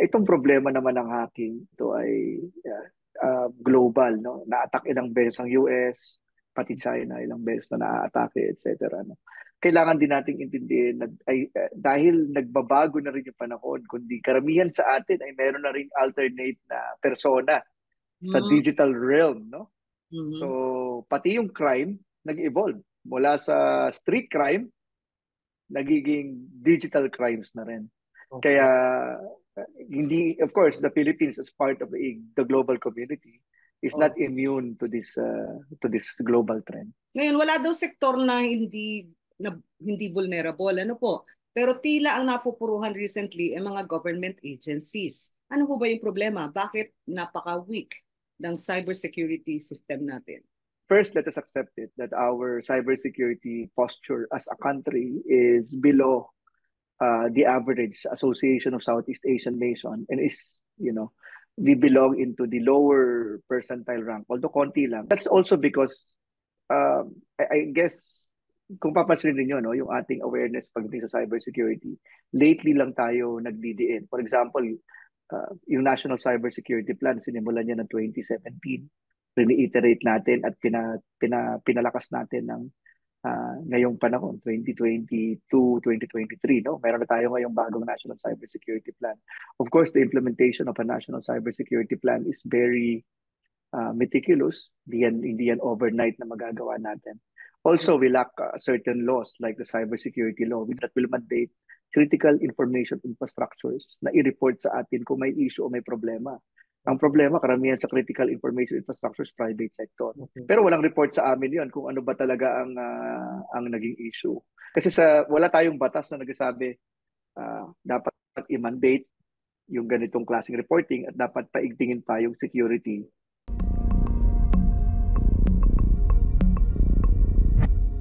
Itong problema naman ng hacking, ito ay global, no? Na-attack ilang beses ang US, pati China, ilang beses na na-atake, etc. No? Kailangan din nating intindihin na dahil nagbabago na rin yung panahon, kundi karamihan sa atin ay meron na rin alternate na persona sa Mm, digital realm, no? mhm. So, pati yung crime nag-evolve mula sa street crime nagiging digital crimes na rin. Kaya Okay. hindi, of course, the Philippines as part of the global community is not Oh. immune to this global trend. Ngayon, wala daw sektor na hindi vulnerable. Ano po? Pero tila ang napupuruhan recently ay mga government agencies. Ano po ba yung problema? Bakit napaka-weak ng cybersecurity system natin? First, let us accept it that our cybersecurity posture as a country is below the average Association of Southeast Asian Nation and is, we belong into the lower percentile rank, although konti lang. That's also because, I guess, kung papansin niyo no, yung ating awareness pagdating sa cybersecurity, lately lang tayo nagdidiin. For example, yung National Cybersecurity Plan, sinimulan niya ng 2017. Reiterate natin at pinalakas natin ng ngayong panahon, 2022, 2023, no? Meron na tayo ngayong bagong National Cybersecurity Plan. Of course, the implementation of a National Cybersecurity Plan is very meticulous. Hindi yan overnight na magagawa natin. Also, we lack certain laws like the cybersecurity law that will mandate critical information infrastructures na i-report sa atin kung may issue o may problema. Ang Okay. problema, karamihan sa critical information infrastructures, private sector. Okay. Pero walang report sa amin yon kung ano ba talaga ang naging issue. Kasi wala tayong batas na nagsasabi dapat i-mandate yung ganitong klaseng reporting at dapat paigtingin pa yung security